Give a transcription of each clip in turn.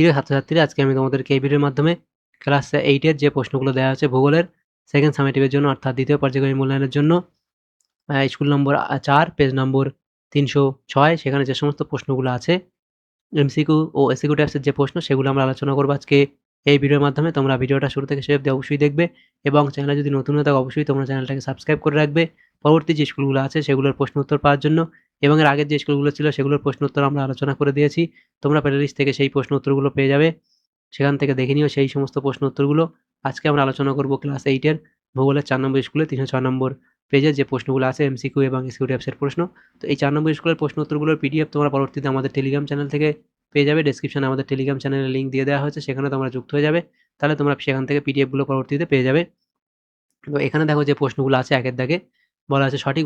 প্রিয় ছাত্রছাত্রীরা, আজকে আমি তোমাদেরকে এই ভিডিওর মাধ্যমে ক্লাস 8 এর যে প্রশ্নগুলো দেওয়া আছে ভূগোলের সেকেন্ড সামেটিভের জন্য, অর্থাৎ দ্বিতীয় পর্যায়ক্রমিক মূল্যায়নের জন্য, স্কুল নম্বর 4 পেজ নম্বর 306, সেখানে যে সমস্ত প্রশ্নগুলো আছে এমসিকিউ ও এসিকিউ টাইপসের যে প্রশ্ন, সেগুলো আমরা আলোচনা করবো আজকে এই ভিডিওর মাধ্যমে। তোমরা ভিডিওটা শুরু থেকে শেষ অবধি অবশ্যই দেখবে, এবং চ্যানেলে যদি নতুন হয়ে থাকো অবশ্যই তোমরা চ্যানেলটাকে সাবস্ক্রাইব করে রাখবে পরবর্তী যে স্কুলগুলো আছে সেগুলোর প্রশ্ন উত্তর পাওয়ার জন্য। এবং এর আগের যে স্কুলগুলো ছিল সেগুলোর প্রশ্ন উত্তর আমরা আলোচনা করে দিয়েছি, তোমরা প্লেলিস্ট থেকে সেই প্রশ্ন উত্তরগুলো পেয়ে যাবে, সেখান থেকে দেখে নিও সেই সমস্ত প্রশ্ন উত্তরগুলো। আজকে আমরা আলোচনা করব ক্লাস 8 এর ভূগোলের 4 নম্বর স্কুলে 306 নম্বর পেজে যে প্রশ্নগুলো আছে এমসিকিউ এবং এসকিউ টাইপসের প্রশ্ন। তো এই 4 নম্বর স্কুলের প্রশ্ন উত্তরগুলোর পিডিএফ তোমরা পরবর্তীতে আমাদের টেলিগ্রাম চ্যানেল থেকে পেয়ে যাবে। ডেসক্রিপশনে আমাদের টেলিগ্রাম চ্যানেলের লিঙ্ক দিয়ে দেওয়া হয়েছে, সেখানে তোমরা যুক্ত হয়ে যাবে, তাহলে তোমরা সেখান থেকে পিডিএফগুলো পরবর্তীতে পেয়ে যাবে। তো এখানে দেখো যে প্রশ্নগুলো আছে, একের দাগে বলা আছে সঠিক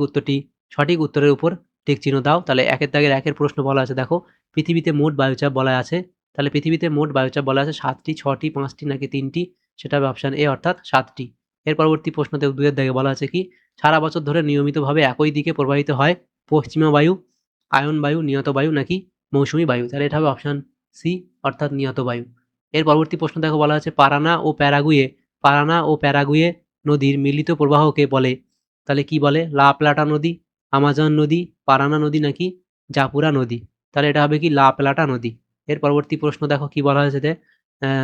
উত্তরের উপর টিক চিহ্ন দাও। তাহলে একের দাগের একের প্রশ্ন বলা আছে, দেখো পৃথিবীতে মোট বায়ুচাপ বলা আছে। তাহলে পৃথিবীতে মোট বায়ুচাপ বলা আছে 7টি, 6টি, 5টি নাকি 3টি? সেটা হবে অপশন এ, অর্থাৎ 7টি। এর পরবর্তী প্রশ্নতে 2-এর দাগে বলা আছে কি সারা বছর ধরে নিয়মিতভাবে একই দিকে প্রবাহিত হয় পশ্চিমা বায়ু, আয়ন বায়ু, নিয়ত বায়ু নাকি মৌসুমী বায়ু? তাহলে এটা হবে অপশন সি, অর্থাৎ নিয়ত বায়ু। এর পরবর্তী প্রশ্ন দেখো বলা আছে পারানা ও প্যারাগুয়ে নদীর মিলিত প্রবাহকে বলে। তাহলে কি বলে? লা প্লাটা নদী, আমাজন নদী, পারানা নদী নাকি জাপুরা নদী? তাহলে এটা হবে কি লা প্লাটা নদী। এর পরবর্তী প্রশ্ন দেখো কি বলা হয়েছে,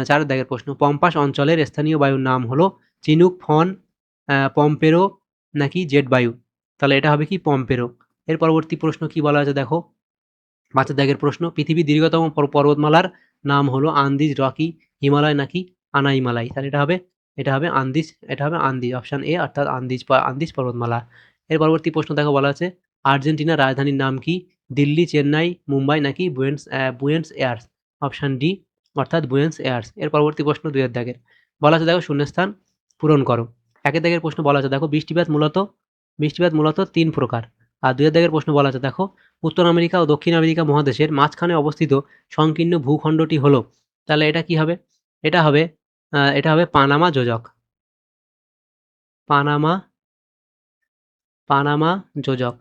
4 দাগের প্রশ্ন, পম্পাস অঞ্চলের স্থানীয় বায়ুর নাম হলো চিনুক, ফন, পম্পেরো নাকি জেট বায়ু? তাহলে এটা হবে কি পম্পেরো। এর পরবর্তী প্রশ্ন কি বলা হয়েছে দেখো, 5 দাগের প্রশ্ন, পৃথিবীর দীর্ঘতম পর্বতমালার নাম হলো আন্দিজ, রকি, হিমালয় নাকি আনাইমালাই? তাহলে এটা হবে আন্দিজ, অপশন এ, অর্থাৎ আন্দিজ পর্বতমালা। এর পরবর্তী প্রশ্ন দেখো বলা আছে আর্জেন্টিনার রাজধানীর নাম কি? দিল্লি, চেন্নাই, মুম্বাই নাকি বুয়েন্স এয়ার্স? অপশন ডি, অর্থাৎ বুয়েন্স এয়ার্স। এর পরবর্তী প্রশ্ন 2 দাগের বলা আছে, দেখো শূন্যস্থান পূরণ করো। 1 দাগের প্রশ্ন বলা আছে, দেখো বৃষ্টিপাত মূলত 3 প্রকার। আর 2 দাগের প্রশ্ন বলা আছে, দেখো উত্তর আমেরিকা ও দক্ষিণ আমেরিকা মহাদেশের মাঝখানে অবস্থিত সংকীর্ণ ভূখণ্ডটি হলো। তাহলে এটা কি হবে? এটা হবে পানামা যোজক। পানামা পানামা যোজক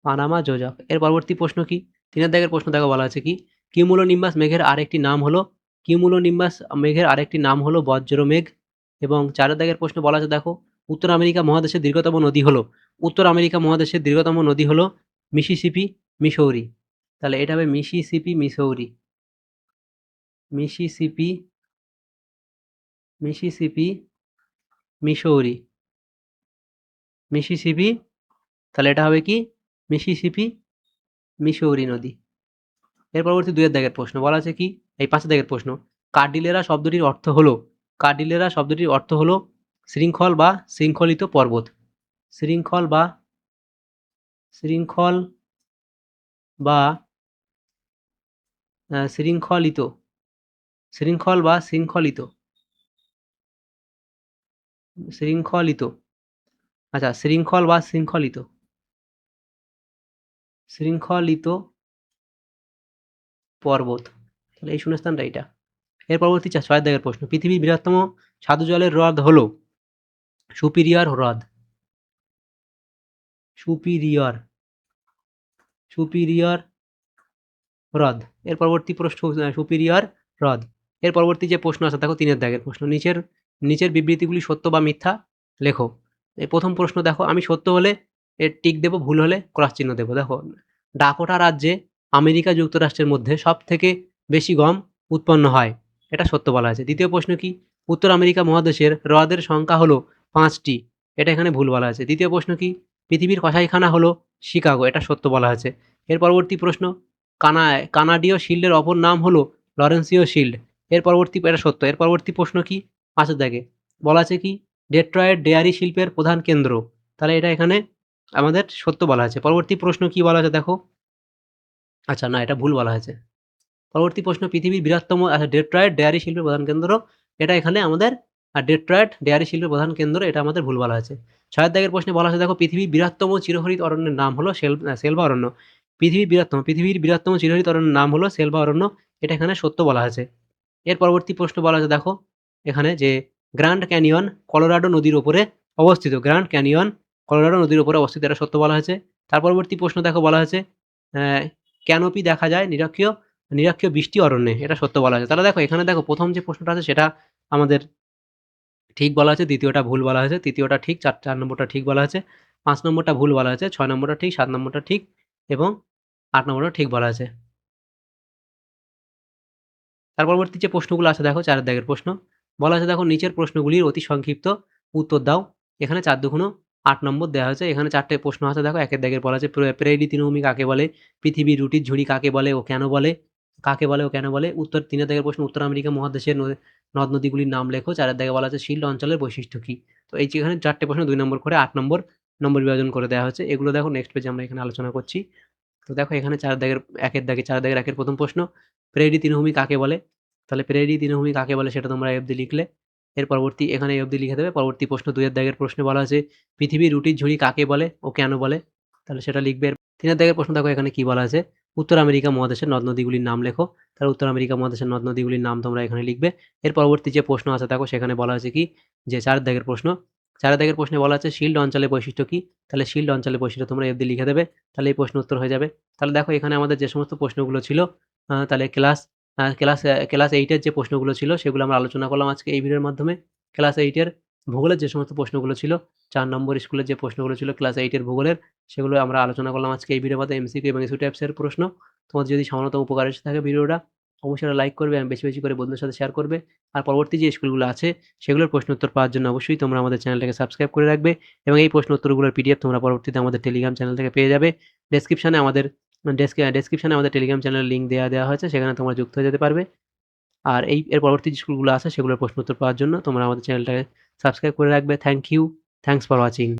পানামা যোজক। এর পরবর্তী প্রশ্ন কি? 3 দাগের প্রশ্ন দেখো বলা আছে কি কিউমুলোনিম্বাস মেঘের আরেকটি নাম হলো বজ্রমেঘ। এবং 4 দাগের প্রশ্ন বলা আছে, দেখো উত্তর আমেরিকা মহাদেশের দীর্ঘতম নদী হলো মিসিসিপি, মিসৌরি। তাহলে এটা হবে Mississippi, Mississippi, Mississippi, Missouri, Mississippi. তাহলে এটা হবে কি মিসিসিপি, মিসৌরি নদী। এর পরবর্তী 2 দাগের প্রশ্ন বলা আছে কি, এই 5 দাগের প্রশ্ন, কার্ডিলেরা শব্দটির অর্থ হলো শৃঙ্খল বা শৃঙ্খলিত পর্বত। শৃঙ্খল বা শৃঙ্খল বা শৃঙ্খলিত শৃঙ্খল বা শৃঙ্খলিত শৃঙ্খলিত আচ্ছা, শৃঙ্খল বা শৃঙ্খলিত পর্বত। তাহলে এই শূন্যস্থানটা এটা। এর পরবর্তী 6 দাগের প্রশ্ন, পৃথিবীর বৃহত্তম স্বাদু জলের হ্রদ হলো সুপিরিয়র হ্রদ। সুপিরিয়র সুপিরিয়র হ্রদ। এর পরবর্তী প্রশ্ন, সুপিরিয়র হ্রদ। এর পরবর্তী যে প্রশ্ন আছে দেখো 3 দাগের প্রশ্ন, নিচের বিবৃতিগুলি সত্য বা মিথ্যা লেখো। এই প্রথম প্রশ্ন দেখো, আমি সত্য হলে এর টিক দেব, ভুল হলে ক্রস চিহ্ন দেব। দেখো ডাকোটা রাজ্যে আমেরিকা যুক্তরাষ্ট্রের মধ্যে সব থেকে বেশি গম উৎপন্ন হয়, এটা সত্য বলা আছে। দ্বিতীয় প্রশ্ন কি, উত্তর আমেরিকা মহাদেশের হ্রদের সংখ্যা হলো 5টি, এটা এখানে ভুল বলা আছে। তৃতীয় প্রশ্ন কি, পৃথিবীর কসাইখানা হলো শিকাগো, এটা সত্য বলা আছে। এর পরবর্তী প্রশ্ন, কানাডীয় শিল্ডের অপর নাম হলো লরেন্সীয় শিল্ড, এর পরবর্তী, এটা সত্য। এর পরবর্তী প্রশ্ন কি, 5 দাগে বলা আছে কি ডেট্রয়েট ডেয়ারি শিল্পের প্রধান কেন্দ্র, তাহলে এটা এখানে আমাদের সত্য বলা আছে। পরবর্তী প্রশ্ন কি বলা আছে দেখো, আচ্ছা না, এটা ভুল বলা আছে। পরবর্তী প্রশ্ন, পৃথিবীর বৃহত্তম, আচ্ছা ডেট্রয়েট ডেয়ারি শিল্পের প্রধান কেন্দ্র, এটা এখানে আমাদের ডেট্রয়েট ডেয়ারি শিল্পের প্রধান কেন্দ্র, এটা আমাদের ভুল বলা আছে। 6 দাগের প্রশ্নে বলা আছে, দেখো পৃথিবীর বৃহত্তম চিরহরিত অরণ্যের নাম হলো সেলভা অরণ্য। পৃথিবীর বৃহত্তম চিরহরিত অরণ্যের নাম হলো সেলভা অরণ্য, এটা এখানে সত্য বলা আছে। এর পরবর্তী প্রশ্ন বলা আছে, দেখো এখানে যে গ্র্যান্ড ক্যানিয়ন কলোরাডো নদীর উপরে অবস্থিত, এটা সত্য বলা হয়েছে। তার পরবর্তী প্রশ্ন দেখো বলা হয়েছে ক্যানোপি দেখা যায় নিরক্ষীয় নিরক্ষীয় বৃষ্টি অরণ্যে, এটা সত্য বলা আছে। তাহলে দেখো এখানে দেখো প্রথম যে প্রশ্নটা আছে সেটা আমাদের ঠিক বলা আছে, দ্বিতীয়টা ভুল বলা হয়েছে, তৃতীয়টা ঠিক, 4 নম্বরটা ঠিক বলা আছে, 5 নম্বরটা ভুল বলা হয়েছে, 6 নম্বরটা ঠিক, 7 নম্বরটা ঠিক এবং 8 নম্বরটা ঠিক বলা আছে। তার পরবর্তী যে প্রশ্নগুলো আছে দেখো 4 দাগের প্রশ্ন। বলা আছে দেখো নিচের প্রশ্নগুলির অতি সংক্ষিপ্ত উত্তর দাও। এখানে 4 দুগুণ 8 নম্বর দেওয়া হয়েছে। এখানে 4 টে প্রশ্ন আছে দেখো 1 এর দাগের বলা আছে প্রেরিত তৃণভূমি কাকে বলে? পৃথিবীর রুটির ঝুড়ি কাকে বলে ও কেন বলে? কাকে বলে ও কেন বলে? উত্তর 3 এর দাগের প্রশ্ন উত্তর আমেরিকা মহাদেশের নদ-নদীগুলির নাম লেখো। 4 এর দাগে বলা আছে শিল্ড অঞ্চলের বৈশিষ্ট্য কী? তো এই যে এখানে 4 টে প্রশ্ন 2 নম্বর করে 8 নম্বর বিভাজন করে দেওয়া হয়েছে। এগুলো দেখো নেক্সট পেজে আমরা এখানে আলোচনা করছি। তো দেখো এখানে 4 দাগের 1 এর দাগে 4 দাগের 1 এর প্রথম প্রশ্ন, প্রেরিত তৃণভূমি কাকে বলে? তাহলে প্রেরিত তৃণভূমি কাকে বলে সেটা তোমরা এই অবধি লিখলে। এর পরবর্তী এখানে এই অবধি লিখে দেবে। পরবর্তী প্রশ্ন 2 এর দাগের প্রশ্নে বলা আছে পৃথিবীর রুটির ঝুড়ি কাকে বলে ও কেন বলে? তাহলে সেটা লিখবে। 3 এর দাগের প্রশ্ন দেখো এখানে কি বলা আছে? উত্তর আমেরিকা মহাদেশের নদ-নদীগুলির নাম লেখো। তাহলে উত্তর আমেরিকা মহাদেশের নদ-নদীগুলির নাম তোমরা এখানে লিখবে। এর পরবর্তী যে প্রশ্ন আছে দেখো সেখানে বলা আছে কি যে 4 দাগের প্রশ্ন। 4 দাগের প্রশ্নে বলা আছে শিল্ড অঞ্চলের বৈশিষ্ট্য কি? তাহলে শিল্ড অঞ্চলের বৈশিষ্ট্য তোমরা এই অবধি লিখে দেবে। তাহলে এই প্রশ্ন উত্তর হয়ে যাবে। তাহলে দেখো এখানে আমাদের যে সমস্ত প্রশ্নগুলো ছিল তাহলে ক্লাস 8 এর যে প্রশ্নগুলো ছিল সেগুলো আমরা আলোচনা করলাম আজকে এই ভিডিওর মাধ্যমে। ক্লাস 8 এর ভূগোলের যে সমস্ত প্রশ্নগুলো ছিল, 4 নম্বর স্কুলের যে প্রশ্নগুলো ছিল ক্লাস 8 এর ভূগোলের, সেগুলো আমরা আলোচনা করলাম আজকে এই ভিডিওর মাধ্যমে এমসিকিউ এবং এসইউ টাইপস এর প্রশ্ন। তোমাদের যদি সামান্যতম উপকার এসে থাকে ভিডিওটা, অবশ্যই লাইক করবে এবং বেশি, বেশি করে বন্ধুদের সাথে শেয়ার করবে। আর পরবর্তী যে স্কুলগুলো আছে সেগুলোর প্রশ্ন উত্তর পাওয়ার জন্য অবশ্যই তোমরা আমাদের চ্যানেলটাকে সাবস্ক্রাইব করে রাখবে এবং এই প্রশ্ন উত্তরগুলোর পিডিএফ তোমরা পরবর্তীতে আমাদের টেলিগ্রাম চ্যানেল থেকে পেয়ে যাবে। ডেসক্রিপশনে আমাদের ডেসক্রিপশনে আমাদের টেলিগ্রাম চ্যানেলের লিঙ্ক দেওয়া হয়েছে, সেখানে তোমরা যুক্ত হয়ে যেতে পারবে। আর এর পরবর্তী যে স্কুলগুলো আছে সেগুলোর প্রশ্ন উত্তর পাওয়ার জন্য তোমরা আমাদের চ্যানেলটাকে সাবস্ক্রাইব করে রাখবে। Thank you. Thanks for watching.